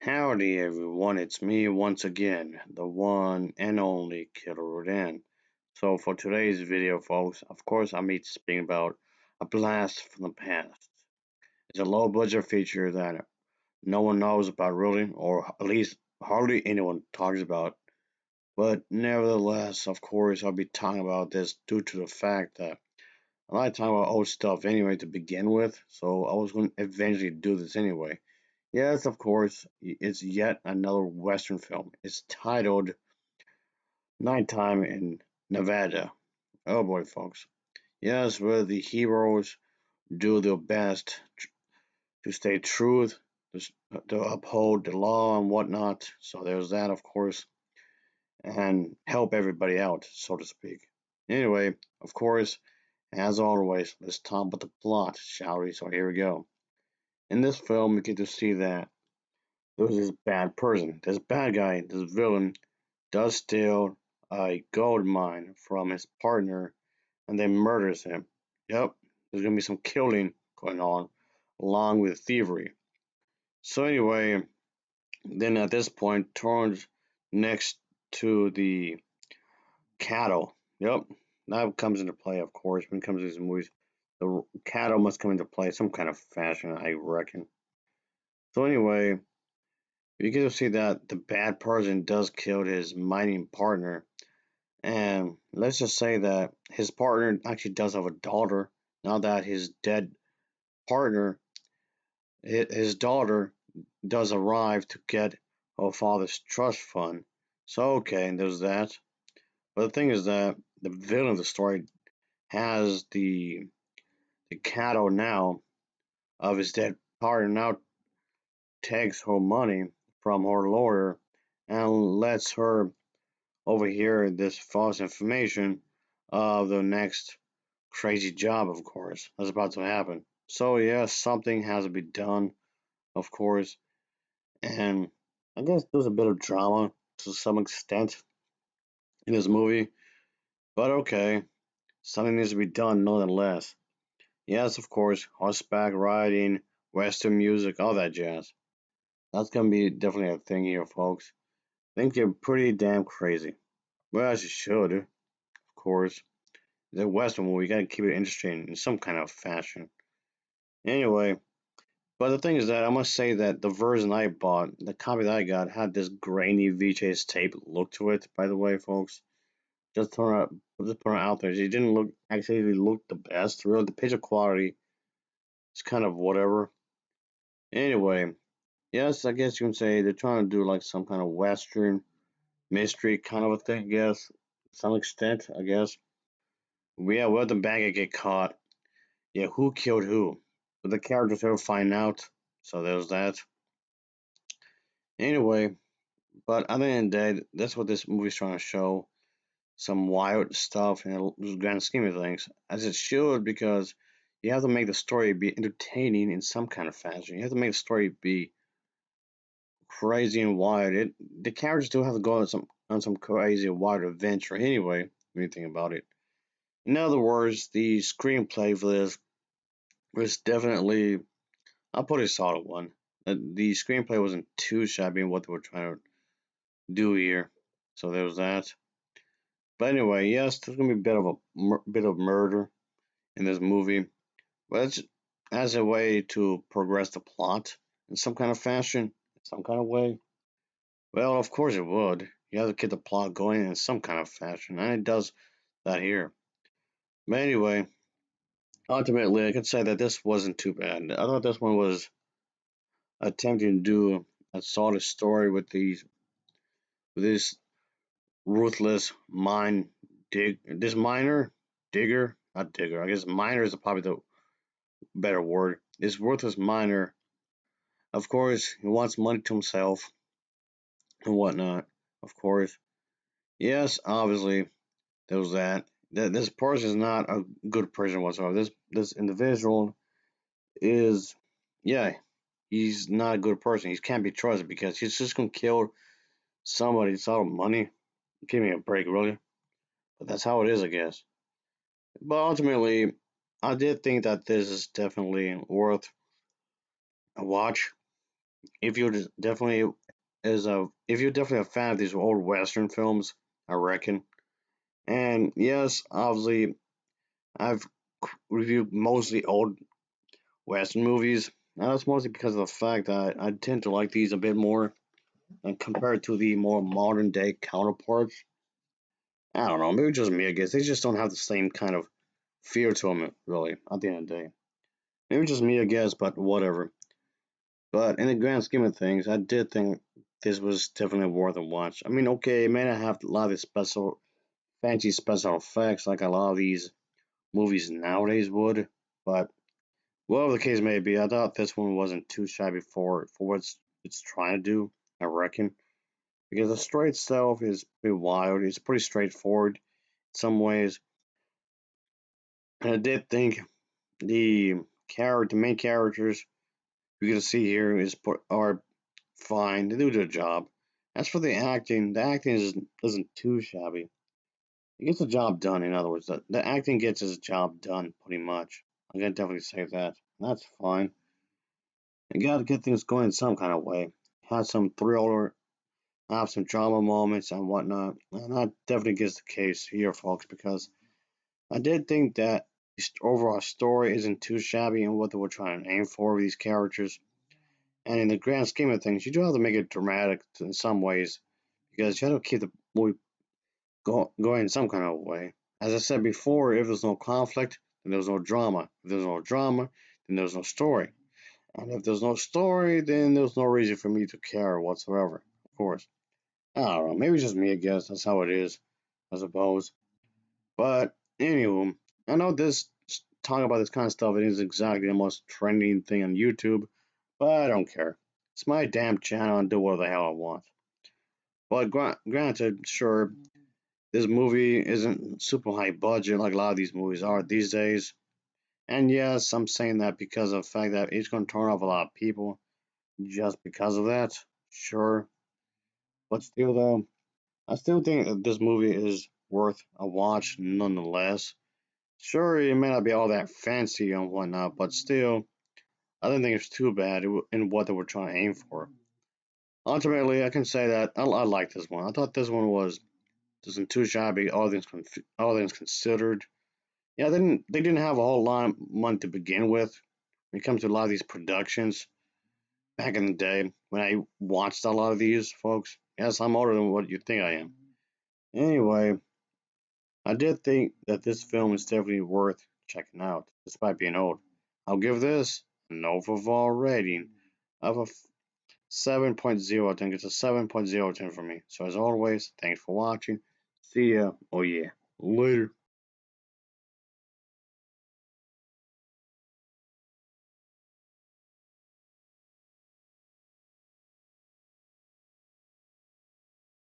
Howdy everyone, it's me once again, the one and only Killer Rodan. So for today's video folks, of course I'm speaking about A Blast from the Past. It's a low budget feature that no one knows about really, or at least hardly anyone talks about. But nevertheless, of course I'll be talking about this due to the fact that I like talking about old stuff anyway to begin with, so I was going to eventually do this anyway. Yes, of course, it's yet another Western film. It's titled Nighttime in Nevada. Oh boy, folks. Yes, where the heroes do their best to stay true, to uphold the law and whatnot. So there's that, of course, and help everybody out, so to speak. Anyway, of course, as always, let's talk about the plot, shall we? So here we go. In this film, we get to see that there was this bad person, this bad guy, this villain does steal a gold mine from his partner and then murders him. Yep, there's gonna be some killing going on along with thievery. So anyway, then at this point turns next to the cattle. Yep, that comes into play, of course, when it comes to these movies. The cattle must come into play some kind of fashion, I reckon. So anyway, you get to see that the bad person does kill his mining partner. And let's just say that his partner actually does have a daughter. Now that his dead partner, his daughter, does arrive to get her father's trust fund. So, okay, there's that. But the thing is that the villain of the story has the cattle now of his dead partner, now takes her money from her lawyer and lets her overhear this false information of the next crazy job, of course, that's about to happen. So, yes, something has to be done, of course, and I guess there's a bit of drama to some extent in this movie, but okay, something needs to be done nonetheless. Yes, of course, horseback riding, western music, all that jazz. That's gonna be definitely a thing here, folks. Think you're pretty damn crazy. Well, as you should, of course. It's a western movie, you gotta keep it interesting in some kind of fashion. Anyway, but the thing is that I must say that the version I bought, the copy that I got, had this grainy VHS tape look to it. By the way, folks, just put it out there. It didn't look the best. Really, the picture quality is kind of whatever. Anyway, yes, I guess you can say they're trying to do like some kind of western mystery kind of a thing. I guess, to some extent, I guess. Yeah, well, the bad guy get caught. Yeah, who killed who? But the characters ever find out. So there's that. Anyway, but at the end of the day, that's what this movie's trying to show. Some wild stuff in the grand scheme of things, as it should, because you have to make the story be entertaining in some kind of fashion. You have to make the story be crazy and wild. The characters do have to go on some crazy wild adventure anyway, when you think about it. In other words, the screenplay for this was definitely, I'll put a solid one. The screenplay wasn't too shabby in what they were trying to do here. So there was that. But anyway, yes, there's gonna be a bit of bit of murder in this movie, but it's as a way to progress the plot in some kind of fashion, in some kind of way. Well, of course it would. You have to get the plot going in some kind of fashion, and it does that here. But anyway, ultimately, I could say that this wasn't too bad. I thought this one was attempting to do a solid story with this ruthless this miner digger, not digger. I guess miner is probably the better word. This worthless miner, of course, he wants money to himself and whatnot. Of course, yes, obviously there was that. This person is not a good person whatsoever. This individual is, yeah, he's not a good person. He can't be trusted because he's just gonna kill somebody. It's all money. Give me a break, really. But that's how it is, I guess. But ultimately, I did think that this is definitely worth a watch. if you're just definitely if you're definitely a fan of these old Western films, I reckon. And yes, obviously, I've reviewed mostly old Western movies. And that's mostly because of the fact that I tend to like these a bit more and compared to the more modern day counterparts. I don't know, maybe just me, I guess. They just don't have the same kind of fear to them, really, at the end of the day. Maybe just me, I guess, but whatever. But in the grand scheme of things, I did think this was definitely worth a watch. I mean, okay, it may not have a lot of the fancy special effects like a lot of these movies nowadays would, but whatever the case may be, I thought this one wasn't too shabby for what it's trying to do, I reckon. Because the story itself is pretty wild, it's pretty straightforward in some ways, and I did think the main characters we get to see here are fine. They do their job. As for the acting isn't too shabby. It gets the job done. In other words, the acting gets its job done pretty much. I can definitely say that. That's fine. You gotta get things going in some kind of way. Have some thriller, have some drama moments and whatnot. And that definitely gets the case here, folks, because I did think that the overall story isn't too shabby in what they were trying to aim for with these characters. And in the grand scheme of things, you do have to make it dramatic in some ways because you have to keep the movie going in some kind of way. As I said before, if there's no conflict, then there's no drama. If there's no drama, then there's no story. And if there's no story, then there's no reason for me to care whatsoever, of course. I don't know, maybe it's just me, I guess. That's how it is, I suppose. But, anywho, I know talking about this kind of stuff, it is exactly the most trending thing on YouTube, but I don't care. It's my damn channel and do whatever the hell I want. But granted, sure, this movie isn't super high budget like a lot of these movies are these days. And yes, I'm saying that because of the fact that it's going to turn off a lot of people just because of that. Sure. But still, though, I still think that this movie is worth a watch nonetheless. Sure, it may not be all that fancy and whatnot, but still, I don't think it's too bad in what they were trying to aim for. Ultimately, I can say that I like this one. I thought this one wasn't too shabby, all things considered. Yeah, they didn't have a whole lot of money to begin with when it comes to a lot of these productions back in the day when I watched a lot of these folks. Yes, I'm older than what you think I am. Anyway, I did think that this film is definitely worth checking out, despite being old. I'll give this an overall rating of a 7.0. I think it's a 7.0 10 for me. So as always, thanks for watching. See ya. Oh yeah. Later.